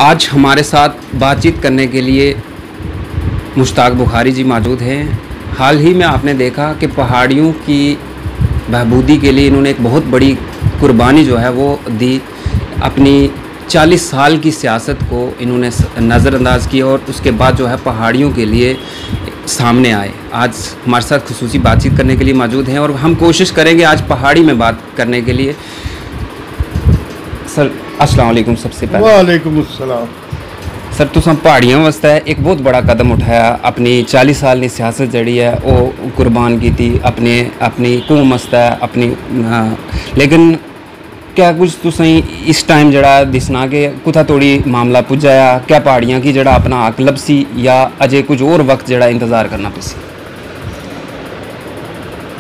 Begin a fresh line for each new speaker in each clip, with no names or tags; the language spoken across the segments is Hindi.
आज हमारे साथ बातचीत करने के लिए मुश्ताक बुखारी जी मौजूद हैं। हाल ही में आपने देखा कि पहाड़ियों की बहबूदी के लिए इन्होंने एक बहुत बड़ी कुर्बानी जो है वो दी। अपनी 40 साल की सियासत को इन्होंने नज़रअंदाज किया और उसके बाद जो है पहाड़ियों के लिए सामने आए। आज हमारे साथ खुसूसी बातचीत करने के लिए मौजूद हैं और हम कोशिश करेंगे आज पहाड़ी में बात करने के लिए। सर अस्सलाम वालेकुम। सबसे पहले
वालेकुम अस्सलाम।
सर तुसां पहाड़ियों वास्ते एक बहुत बड़ा कदम उठाया, अपनी 40 साल की सियासत जड़ी है वो कुर्बान की थी अपनी कौम वास्ते अपनी। लेकिन क्या कुछ तुसें इस टाइम जड़ा दिसना कि कुत्थै तोड़ी मामला पुज्जाया, क्या पहाड़ियां की जड़ा अपना हक लभसी या अजे कुछ और वक्त जड़ा इंतज़ार करना पेसी?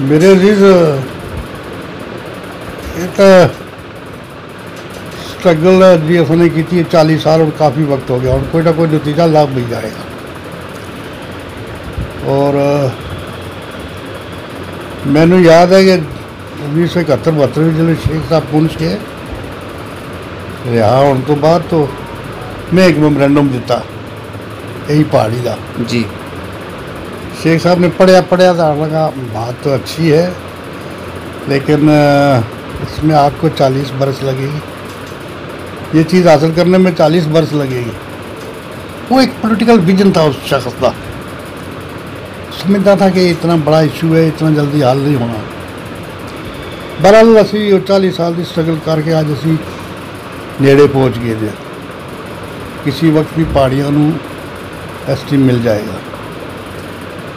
मेरे अजीज स्ट्रगल जी उसने की 40 साल और काफ़ी वक्त हो गया और कोई ना कोई नतीजा लाभ मिल जाएगा। और मैंने याद है कि 1971-72 जो शेख साहब पुंछ के रिहा होने तो बाद तो मैं एक मैमोरेंडम दिता यही पहाड़ी का
जी।
शेख साहब ने पढ़िया तो लगा बात तो अच्छी है, लेकिन इसमें आपको 40 बरस लगेगी, ये चीज़ हासिल करने में 40 बरस लगेगी। वो एक पॉलिटिकल विजन था उस शख्स का, समझता था कि इतना बड़ा इशू है, इतना जल्दी हल नहीं होना। बहरहाल असी 40 साल की स्ट्रगल करके आज असी नेड़े पहुँच गए थे। किसी वक्त भी पहाड़ियों को ST मिल जाएगा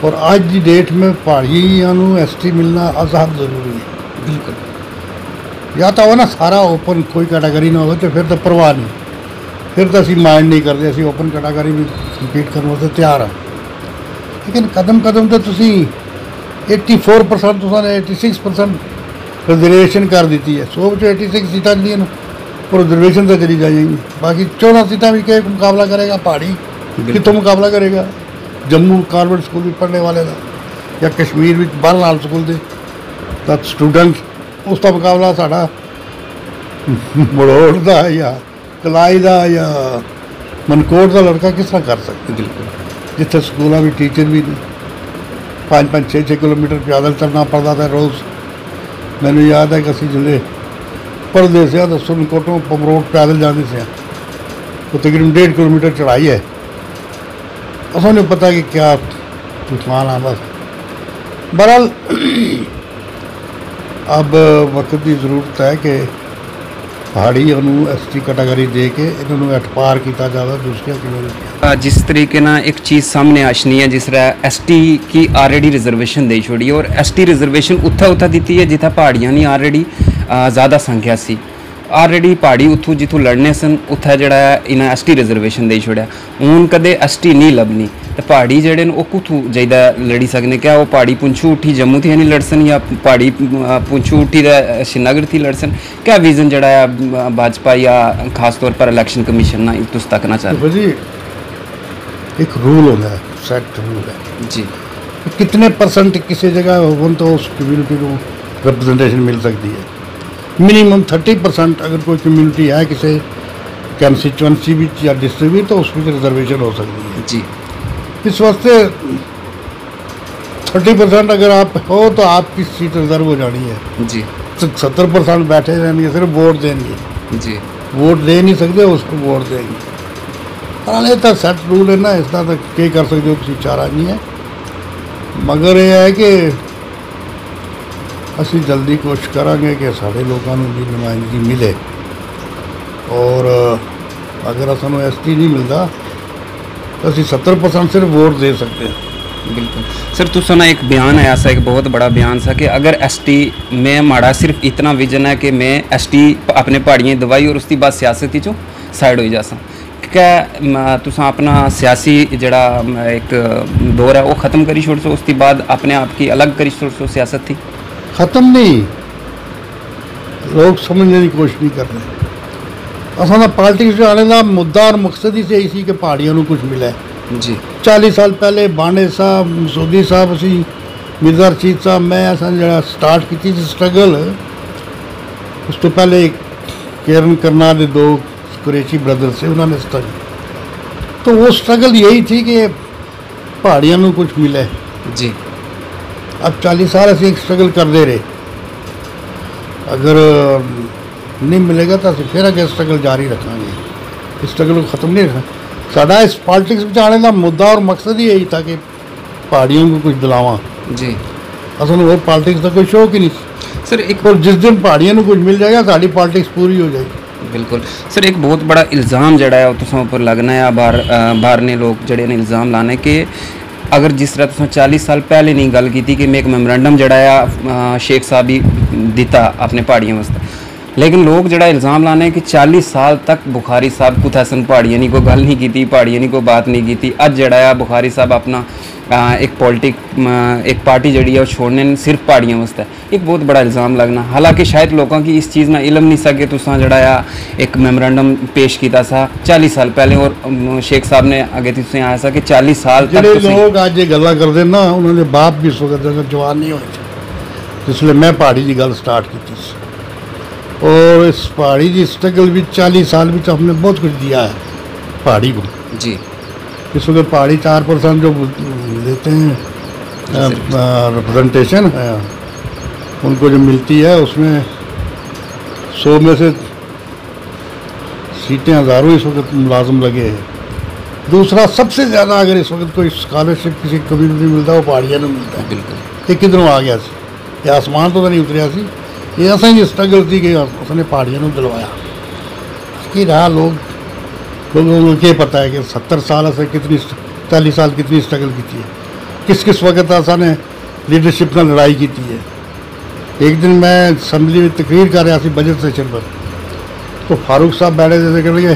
और आज की डेट में पहाड़ियों को ST मिलना आज़ाद ज़रूरी है।
बिल्कुल।
या तो हो ना सारा ओपन कोई कैटेगरी ना हो तो फिर तो परवाह नहीं, फिर तो असी माइंड नहीं करते, असी ओपन कैटेगरी में कंपीट करने वास्ते तैयार हाँ। लेकिन कदम कदम तो तुसी 84% तुसाने 86% रिजर्वेशन कर दी है। 100 में 86 सीटां जी और रिजर्वेशन तो चली जाएंगी, बाकी 14 सीटां भी क्या मुकाबला करेगा पहाड़ी, कितों मुकाबला करेगा? जम्मू कॉन्वेंट स्कूल भी पढ़ने वाले का या कश्मीर भी बहरहाल स्कूल के स्टूडेंट उसका मुकाबला साड़ा मड़ोड़ का या कलाई का या मनकोट का लड़का किस तरह कर सकते?
बिल्कुल।
जिथे स्कूल भी टीचर भी नहीं, 5-5, 6-6 किलोमीटर पैदल चलना पड़ता था रोज़। मैंने याद है कि असी जिले पढ़ते से तो सुनकोटों पमरोट पैदल जाते से तो तकरीबन 1.5 किलोमीटर चढ़ाई है। असों नहीं पता कि क्या तूफान आ। बस बहरहाल अब वक्त की जरूरत है कि पहाड़ियों को ST कैटेगरी दे के इन्होंने अटपार किया जाए दूसरी कम्यूनिटी।
जिस तरीके ना एक चीज़ सामने आशनी है, जिस तरह ST की ऑलरेडी रिजर्वेशन दे छोड़ी और ST रिजर्वेशन उत्था दी है जितना पहाड़ियां नहीं ऑलरेडी ज़्यादा संख्या सी। ऑलरेडी पहाड़ी उतों जितों लड़ने सन उत्थे जड़ा इन्हें ST रिजर्वेशन दे छोड़ा। हूँ कदे ST नहीं लभनी तो पहाड़ी जड़े वो कुत्थों जाइदा लड़ी सकने? क्या वो पहाड़ी पुंछू उठी जम्मू थी नहीं लड़सन या पहाड़ी पुंछू उठी श्रीनगर थी लड़सन? क्या विजन जड़ा है भाजपा या खास तौर पर इलेक्शन कमीशन ना तुस तकना चाहते
जी? एक रूल होता है, सेट रूल है
जी।
कितने % किसी जगह हो तो उस कम्यूनिटी को रिप्रेजेंटेशन मिल सकती है। मिनिमम 30% अगर कोई कम्यूनिटी है किसी कंस्टिट्यूंसी भी या डिस्ट्रिक्ट भी तो उसमें रिजर्वेशन हो सकती है
जी।
इस वास्ते 30% अगर आप हो तो आपकी सीट रिजर्व हो जानी है जी। 70% बैठे रहेंगे, सिर्फ वोट देंगे जी, वोट दे नहीं सकते उसको वोट देंगे। हालांकि तो सैट रूल है ना, इसका तो क्या कर सकते हो, किसी चारा नहीं है। मगर यह है कि असी जल्दी कोशिश करांगे कि साढ़े लोगों को भी नुमाइंदगी मिले और अगर असू ST नहीं मिलता तो असी 70% सिर्फ वोट दे सकते हैं।
बिल्कुल सर, तुसा ना एक बयान आया सा, एक बहुत बड़ा बयान सा कि अगर ST में माड़ा सिर्फ इतना विजन है कि मैं ST अपने पहाड़ियाँ दवाई और उसकी बाद सियासत चो साइड हो जासा, क्या तुसा अपना सियासी जड़ा एक दौर है वो ख़त्म करी छोड़ सो, उसके बाद अपने आप की अलग करी छोड़ सो सियासत थी?
ख़त्म नहीं, लोग समझने की कोशिश नहीं कर रहे। असा पॉलिटिक्स आने का मुद्दा और मकसद ही से इसी के पहाड़ियों को कुछ मिला है जी। 40 साल पहले बांडे साहब, मसूदी साहब, असी मिर्जा रशीद साहब, मैं असा जरा स्टार्ट की स्ट्रगल, उस तो पहले केरन करनाल के 2 कुरैशी ब्रदर से उन्होंने स्ट्रगल, तो वो स्ट्रगल यही थी कि पहाड़ियों में कुछ मिले
जी।
अब 40 साल ऐसे स्ट्रगल करते रहे, अगर नहीं मिलेगा तो फिर अगर स्ट्रगल जारी रखेंगे, स्ट्रगल को ख़त्म नहीं रखा। साडा इस पॉलिटिक्स में आने का मुद्दा और मकसद ही यही था कि पहाड़ियों को कुछ दिलावा
जी।
असल वो पॉलिटिक्स का कोई शौक ही नहीं
सर एक
और जिस दिन पहाड़ियों को कुछ मिल जाएगा साड़ी पॉलिटिक्स पूरी हो जाएगी।
बिल्कुल सर, एक बहुत बड़ा इल्ज़ाम जड़ा है तुसां उपर लगना है, बाहर ने लोग जड़े ने इल्ज़ाम लाने कि अगर जिस तरह तुसां 40 साल पहले नहीं गल की कि मैं एक मैमोरेंडम जड़ा है शेख साहब ही दिता अपने पहाड़ियों वास्ते, लेकिन लोग जड़ा इल्ज़ाम लाने कि 40 साल तक बुखारी साहब कुछ ऐसा पहाड़ियां नहीं कोई गल नहीं की, पहाड़ियां नहीं कोई बात नहीं की। अज जड़ा है बुखारी साहब अपना एक एक पार्टी जड़ी है वो छोड़ने सिर्फ पहाड़ियों वास्ते, एक बहुत बड़ा इल्ज़ाम लगना। हालांकि शायद लोगों की इस चीज़ ना इलम नहीं सके तुसां जड़ा है एक मैमोरेंडम पेश किया सा 40 साल पहले, और शेख साहब ने अगे तुसें आया सा कि 40 साल तक
लोग आज ये गल्लां करते ना, उन्होंने बाप भी इस वक्त जवान नहीं होए, इसलिए मैं पहाड़ी की गल स्टार्ट की थी। और इस पहाड़ी की स्ट्रगल भी 40 साल भी हमने बहुत कुछ दिया है पहाड़ी को
जी।
इस वक्त पहाड़ी 4% जो देते हैं रिप्रेजेंटेशन है उनको जो मिलती है उसमें 100 में से सीटें हज़ारों इस वक्त मुलाजम लगे हैं। दूसरा सबसे ज़्यादा अगर इस वक्त कोई स्कॉलरशिप किसी कम्युनिटी मिलता है वो पहाड़ियों में मिलता है।
बिल्कुल।
ये किधरों आ गया सी, ये आसमान तो नहीं उतरिया सी, ये ऐसा ही स्ट्रगल थी कि उसने पहाड़ियों में दिलवाया कि रहा। लोगों को क्या पता है कि 70 साल से कितनी 40 साल कितनी स्ट्रगल की थी, किस किस वक्त ऐसा ने लीडरशिप में लड़ाई की थी है। एक दिन मैं असम्बली में तकरीर कर रहा थी बजट सेशन पर, तो फारूक साहब बैठे जैसे कह रहे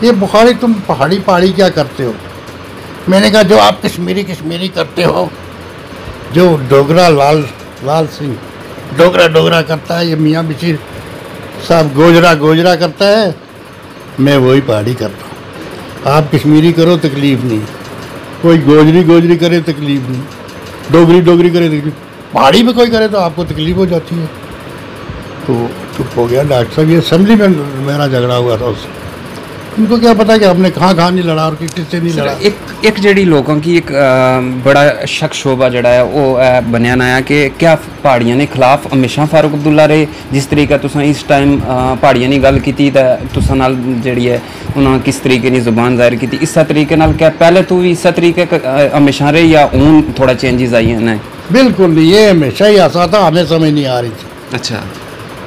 ये बुखारी तुम पहाड़ी क्या करते हो। मैंने कहा जो आप कश्मीरी करते हो, जो डोगरा लाल सिंह डोगरा करता है, ये मियाँ बशीर साहब गोजरा करता है, मैं वही पहाड़ी करता हूँ। आप कश्मीरी करो तकलीफ़ नहीं, कोई गोजरी करे तकलीफ़ नहीं, डोगरी करे तकलीफ, पहाड़ी में कोई करे तो आपको तकलीफ़ हो जाती है। तो चुप हो गया डॉक्टर साहब। ये असेंबली में मेरा झगड़ा हुआ था उससे, उनको क्या पता कि हमने कहाँ नहीं लड़ा और किससे नहीं लड़ा।
एक जड़ी लोगों की एक बड़ा शक शोभा जड़ा है वो बनया आया कि क्या पहाड़ियां ने खिलाफ हमेशा फारूक अब्दुल्ला रहे, जिस तरीका तुसां इस टाइम पहाड़ियां की गल की तुसां नाल जड़ी है उन्होंने किस तरीके की जुबान जाहिर की, इस तरीके नाल क्या पहले तो भी इस तरीके हमेशा रहे या हूँ थोड़ा चेंजेस आई हैं? बिल्कुल
नहीं, ये हमेशा ही ऐसा था, हमें समझ नहीं आ रही थी।
अच्छा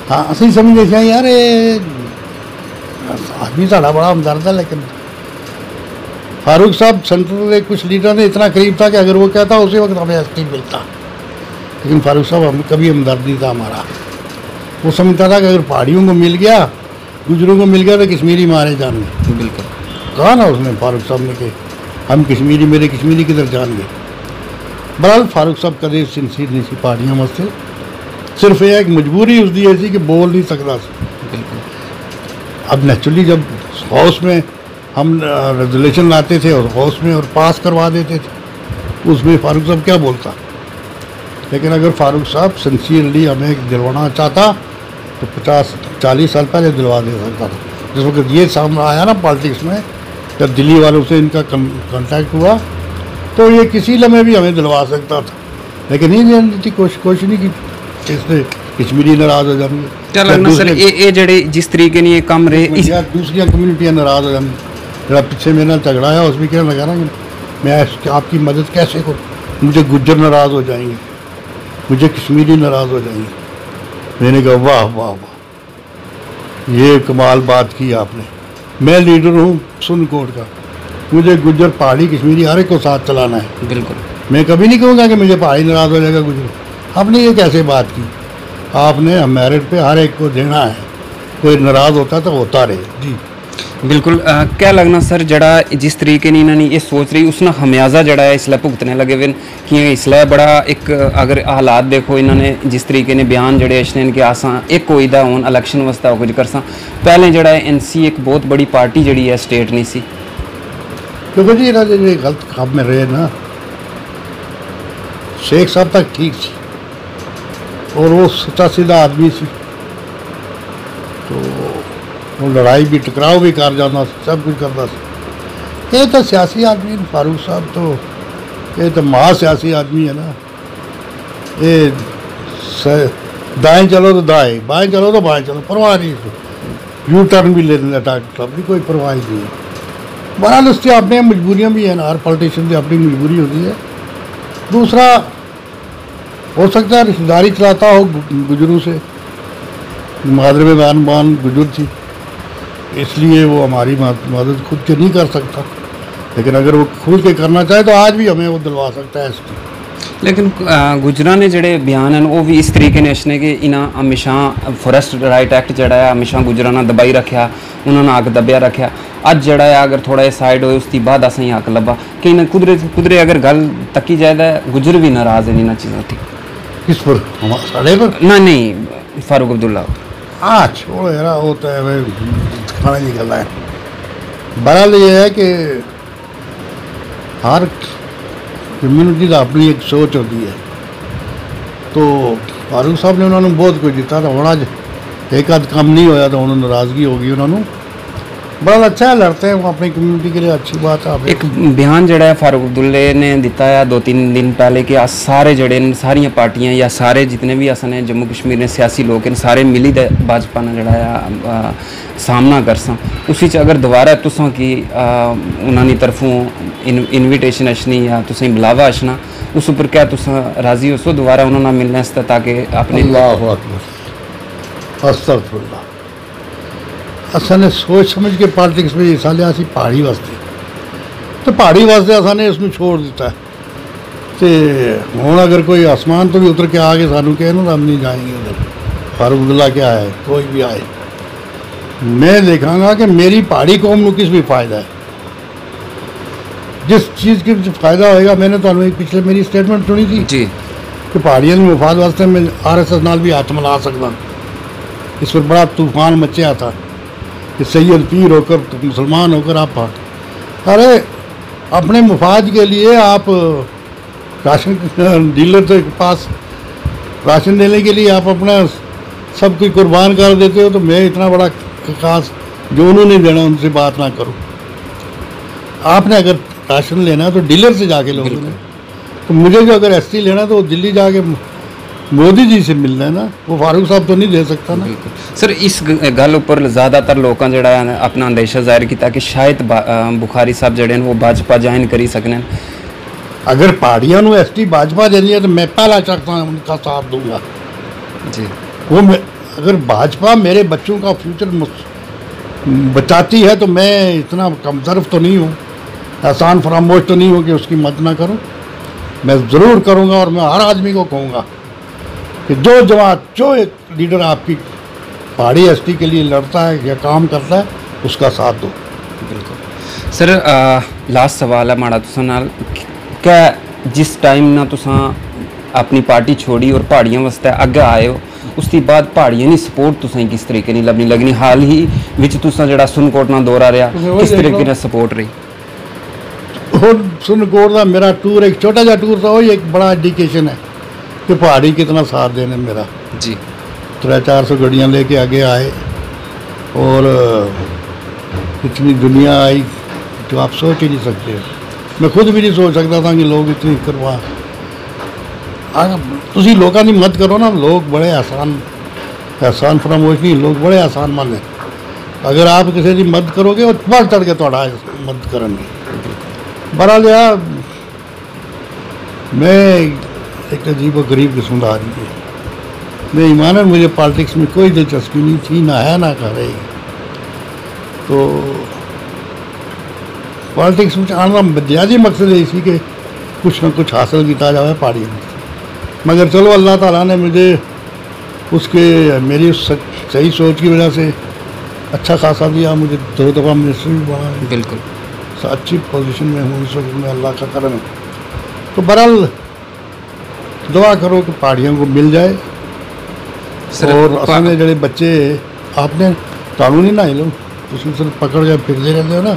हाँ असं समझ नहीं यार आदमी साढ़ा बड़ा हमदर्द है, लेकिन फारूक साहब सेंट्रल के कुछ लीडर ने इतना करीब था कि अगर वो कहता उसी वक्त हमें एसटी मिलता, लेकिन फारूक साहब हमें कभी हमदर्द नहीं था हमारा। वो समझता था कि अगर पहाड़ियों को मिल गया, गुजरों को मिल गया तो कश्मीरी मारे जाएंगे।
बिल्कुल
कहा ना उसने फारूक साहब ने कि हम कश्मीरी मेरे कश्मीरी किधर जाएंगे। बहरहाल फारूक साहब कदे सिंसीर नहीं सी पहाड़ियों वास्ते, सिर्फ यह एक मजबूरी उसकी ऐसी कि बोल नहीं सकता। अब नेचुरली जब हाउस में हम रेजोल्यूशन लाते थे और हाउस में और पास करवा देते थे, उसमें फारूक साहब क्या बोलता। लेकिन अगर फारूक साहब सिंसियरली हमें दिलवाना चाहता तो 50-40 साल पहले दिलवा दे सकता था। जिस वक्त ये सामने आया ना पॉलिटिक्स में, जब दिल्ली वालों से इनका कांटेक्ट हुआ तो ये किसी लम्हे भी हमें दिलवा सकता था, लेकिन ये नहीं कोशिश नहीं की इसने कश्मीरी नाराज हो जाएंगे।
क्या लगना सर ये जड़े जिस तरीके ने ये कम रहे
दूसरी कम्यूनिटियाँ नाराज हो जाएंगी। जरा पीछे मेरे नाल झगड़ा है उसमें क्या लगा ना मैं आपकी मदद कैसे करूँ, मुझे गुज्जर नाराज़ हो जाएंगे, मुझे कश्मीरी नाराज़ हो जाएंगे। मैंने कहा वाह वाह वाह, ये कमाल बात की आपने। मैं लीडर हूँ सुनकोट का, मुझे गुज्जर पहाड़ी कश्मीरी हर एक को साथ चलाना है।
बिल्कुल,
मैं कभी नहीं कहूँगा कि मुझे पहाड़ी नाराज़ हो जाएगा गुज्जर। आपने ये कैसे बात की, आपने मेरिट पे हर एक को देना है, कोई नाराज़ होता तो होता रहे जी।
बिल्कुल क्या लगना सर जड़ा जिस तरीके ने इन्होंने ये सोच रही उसने खमियाजा जड़ा है इसलिए भुगतने लगे हुए कि इसलिए बड़ा एक अगर हालात देखो इन्होंने जिस तरीके ने बयान जड़े अच्छे इनके आसा एक कोई दा हूँ इलेक्शन वास्ते कुछ कर सा पहले जड़ा है NC एक बहुत बड़ी पार्टी जड़ी है स्टेट नहीं सी।
देखो जी इन्होंने जो गलत काम में रहे ना, शेख साहब तक ठीक सी और वो सच्चा सीधा आदमी सी, तो वो लड़ाई भी टकराव भी कर जाता, सब कुछ करता। ये तो सियासी आदमी फारूक साहब, तो ये तो महा सियासी आदमी है ना। ये दाएं चलो तो दाएं, बाएं चलो तो बाएं चलो, परवाह नहीं। यू टर्न भी ले लेता, तब भी कोई परवाह नहीं है। बहरहाल उसकी अपनी मजबूरियाँ भी हैं ना, हर पॉलिटिशियन की अपनी मजबूरी होती है। दूसरा, हो सकता है रिश्तेदारी चलाता हो गुजरों से, मादर में बान गुजर थी, इसलिए वो हमारी मदद खुद के नहीं कर सकता। लेकिन अगर वो खुल के करना चाहे तो आज भी हमें वो दिलवा सकता है इसकी।
लेकिन गुजरां ने जेह्ड़े बयान हैं वो भी इस तरीके ने अच्छने कि इन्हां हमेशा फॉरेस्ट राइट एक्ट जेह्ड़ा है हमेशा गुजरां ने दबाई रखेआ, उन्होंने हक दबिया रखेआ। अज जेह्ड़ा है अगर थोड़ा साइड होए उसकी बाद असें हक लब्भा कि इन्हें कुदरे अगर गल तकी जाए तो गुजर भी नाराज़ है इन्हां चीज़ों थी।
किस पर? साढ़े पर?
नहीं, फारूक अब्दुल्ला।
हाँ छोड़ो यार, होता है भाई, खाने की गल है। बहरहाल ये है कि हर कम्यूनिटी का अपनी एक सोच होती है। तो फारूक साहब ने उन्होंने बहुत कुछ दिता, तो हूँ अज एक आध काम नहीं होया तो उन्होंने नाराज़गी होगी। उन्होंने बड़ा अच्छा है, लड़ते हैं वो अपनी कम्यूनिटी के लिए, अच्छी बात है।
एक बयान जड़ा है फारूक अब्दुल्ले ने दिता है 2-3 दिन पहले कि अस सारे जड़े सारिया पार्टियां या सारे जितने भी अस ने जम्मू कश्मीर ने सियासी लोग हैं सारे मिली दे भाजपा ने जड़ा है सामना करसा। उसी च अगर दोबारा तुसां की उन्होंने तरफों इनविटेशन अछनी या तुसें बुलावा अछना, उस उपर क्या तुसां राजी हो सो दोबारा उन्होंने मिलने आस्तै ताकि अपने
अस्तगफुरुल्लाह असां सोच समझ के पॉलिटिक्स में हिस्सा लिया सी पहाड़ी वास्ते, तो पहाड़ी वास्ते असां ने इसमें छोड़ दिता है। तो हुण अगर कोई आसमान तो भी उतर के आ गए सानू कहे ना, हम नहीं जाएंगे उधर। फारूक अब्दुल्ला क्या है, कोई भी आए, मैं देखांगा कि मेरी पहाड़ी कौम को किस भी फायदा है। जिस चीज़ के फायदा होएगा, मैंने तो पिछले मेरी स्टेटमेंट सुनी थी
जी
कि पहाड़ियों के मुफाद वास्ते मैं RSS नाल भी हाथ मिला सकता। इस पर बड़ा तूफान मचा था कि सैयद पीर होकर मुसलमान होकर आप अरे अपने मुफाद के लिए आप राशन डीलर के पास राशन देने के लिए आप अपना सब कुछ कुर्बान कर देते हो। तो मैं इतना बड़ा खास जो उन्होंने देना उनसे बात ना करूं। आपने अगर राशन लेना है तो डीलर से जाके लोगों ने, तो मुझे जो अगर ST लेना तो दिल्ली जाके मोदी जी से मिलना है ना, वो फारूक साहब तो नहीं दे सकता ना।
सर इस गल उपर ज़्यादातर लोगों जड़ा अपना अंदेशा जाहिर किया कि शायद बुखारी साहब जड़े वो भाजपा ज्वाइन करी सकने।
अगर पहाड़ियों को ST भाजपा देनी है तो मैं पहला चाहता हूँ उनका साथ दूंगा
जी।
वो अगर भाजपा मेरे बच्चों का फ्यूचर बचाती है तो मैं इतना कमतरफ तो नहीं हूँ, एहसान फरामोश तो नहीं हूँ कि उसकी मदद ना करूँ। मैं ज़रूर करूँगा और मैं हर आदमी को कहूँगा कि जो जमात जो एक लीडर आपकी पहाड़ी ST के लिए लड़ता है या काम करता है उसका साथ दो।
बिल्कुल सर, लास्ट सवाल है माड़ा तुसां नाल, क्या जिस टाइम ना तुसां अपनी पार्टी छोड़ी और पहाड़ियों वास्ते अग्गे आए हो, उसके बाद पहाड़ियों की सपोर्ट तुसें किस तरीके की लभनी लगनी? हाल ही विच तुसां जेड़ा सुनकोट ना दौरा रहा, किस तरीके की सपोर्ट रही?
और सुनकोट का मेरा टूर एक छोटा सा टूर था, वही एक बड़ा इंडिकेशन है कि पहाड़ी कितना साथ देने मेरा
जी।
300-400 गाड़ियाँ लेके आगे आए और इतनी दुनिया आई तो आप सोच ही नहीं सकते। मैं खुद भी नहीं सोच सकता था कि लोग इतनी करवा तुसी लोगों की मदद करो ना। लोग बड़े एहसान फरामोश नहीं, लोग बड़े आसान मन है। अगर आप किसी की मदद करोगे और बढ़ चढ़ के थोड़ा मदद करेंगे। बहरहाल यार मैं एक अजीब और गरीब किस्म का आदमी है। मैं ईमान है मुझे पॉलिटिक्स में कोई दिलचस्पी नहीं थी, ना है ना कर रही। तो पॉलिटिक्स में आना बुनियादी मकसद है इसी के कुछ ना कुछ हासिल किया जाए पहाड़ी में। मगर चलो अल्लाह ताला ने मुझे उसके मेरी उस सही सोच की वजह से अच्छा खासा दिया। मुझे 2 दफ़ा मिनिस्टर भी बना,
बिल्कुल
अच्छी पोजीशन में हूँ इस वक्त में, अल्लाह का करम है। तो बहरहाल दुआ करो कि पहाड़ियों को मिल जाए। और असने जड़े बच्चे आपने तानू नहीं ना लो, उसमें सिर्फ पकड़ के फिरते रहते हो ना,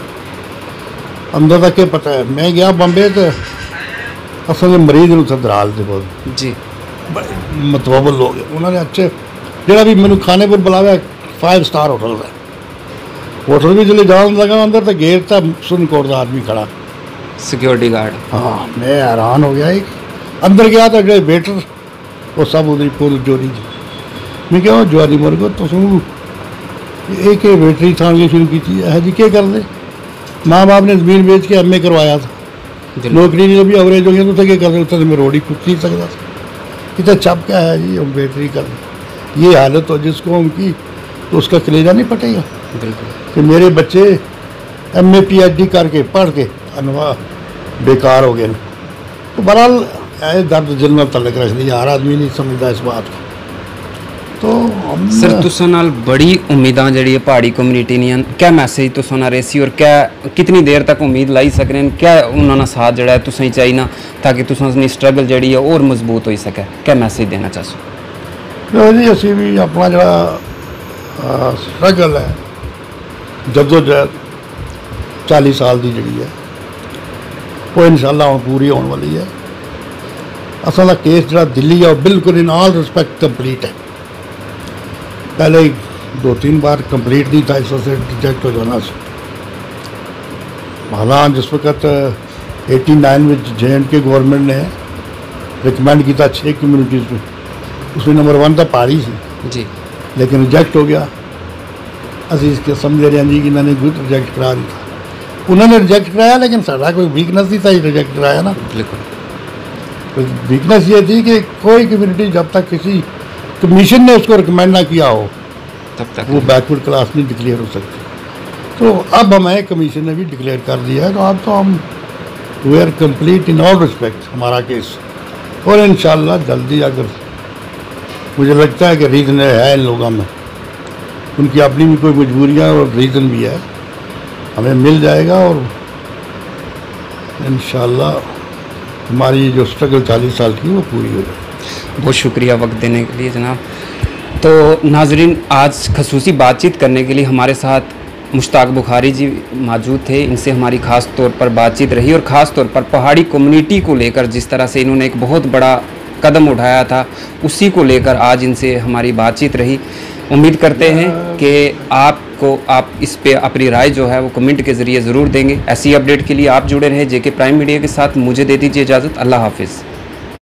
अंदर तक के पता है। मैं गया बॉम्बे तो असल मरीज उत्थे दराल थे बहुत
जी,
मतबल लोग उन्होंने अच्छे जरा भी मैंने खाने पर बुलाया 5 स्टार होटल है होटल भी चले जान लगा अंदर तो गेट था सुन कोट का आदमी खड़ा,
सिक्योरिटी गार्ड।
हाँ मैं हैरान हो गया। एक अंदर गया तो जो वेटर वो सब उधर पूरी चोरी थी। मैं क्या ज्वारी मर गो तो सुन एक वेटरी थाने शुरू की थी है जी क्या कर दे। माँ बाप ने ज़मीन बेच के एमए करवाया था, नौकरी नहीं भी एवरेज हो गया तो क्या कर दे, उतना मैं रोड़ी कुछ नहीं सकता था। इतना चप क्या है जी हम वेटरी कर ये हालत हो जिसको हम की तो उसका कलेजा नहीं पटेगा।
बिल्कुल
कि मेरे बच्चे एमए PhD करके पढ़ के अनवा बेकार हो गए। तो बहरहाल ऐसे दर्द दिल में तलक रख लिया, हर आदमी नहीं समझता इस बात को। तो हम
सर तुसां नाल बड़ी उम्मीदां जड़ी है पहाड़ी कम्युनिटी ने, क्या मैसेज तुसां नाल रेसी और क्या कितनी देर तक उम्मीद लाई सकने हैं, क्या उन्होंने ना साथ जड़ा है तुसें चाहिए ना ताकि तुसां दी स्ट्रगल जड़ी है और मजबूत हो सके, क्या मैसेज देना चाहसो?
जी असी भी अपना जड़ा स्ट्रगल है जदोजहद 40 साल की जी है वो इंशाल्लाह हम पूरी होने वाली है। असा केस जो दिल्ली है वो बिल्कुल इन ऑल रिस्पेक्ट कंप्लीट है। पहले 2-3 बार कंप्लीट नहीं था, इस वजह से रिजेक्ट हो जाना। हालांकि जिस वक्त 89 में JNK गवर्नमेंट ने रिकमेंड किया 6 कम्यूनिटीज़ में, उसमें नंबर 1 था पहाड़ी सी
जी, लेकिन
रिजेक्ट हो गया। असी इसके समझ रहे हैं जी कि इन्होंने गुड रिजेक्ट करा दिया। उन्होंने रिजेक्ट कराया लेकिन साढ़ा कोई वीकनेस नहीं था ये रिजेक्ट कराया ना।
बिल्कुल
वीकनेस ये थी कि कोई कम्युनिटी जब तक किसी कमीशन ने उसको रिकमेंड ना किया हो
तब तक
वो बैकवर्ड क्लास नहीं डिक्लेयर हो सकती। तो अब हमें कमीशन ने भी डिक्लेयर कर दिया है, तो अब तो हम we are complete in all respect हमारा केस। और इंशाल्लाह जल्दी अगर मुझे लगता है कि रीज़न है इन लोगों में, उनकी अपनी भी कोई मजबूरियाँ और रीज़न भी है, हमें मिल जाएगा और इंशाल्लाह हमारी जो स्ट्रगल 40 साल की वो पूरी हो जाएगी।
बहुत शुक्रिया वक्त देने के लिए जनाब। तो नाजरीन आज खसूसी बातचीत करने के लिए हमारे साथ मुश्ताक बुखारी जी मौजूद थे। इनसे हमारी ख़ास तौर पर बातचीत रही और ख़ास तौर पर पहाड़ी कम्युनिटी को लेकर जिस तरह से इन्होंने एक बहुत बड़ा कदम उठाया था उसी को लेकर आज इनसे हमारी बातचीत रही। उम्मीद करते हैं कि आप इस पे अपनी राय जो है वो कमेंट के ज़रिए ज़रूर देंगे। ऐसी अपडेट के लिए आप जुड़े रहें JK प्राइम मीडिया के साथ। मुझे दे दीजिए इजाज़त। अल्लाह हाफिज़।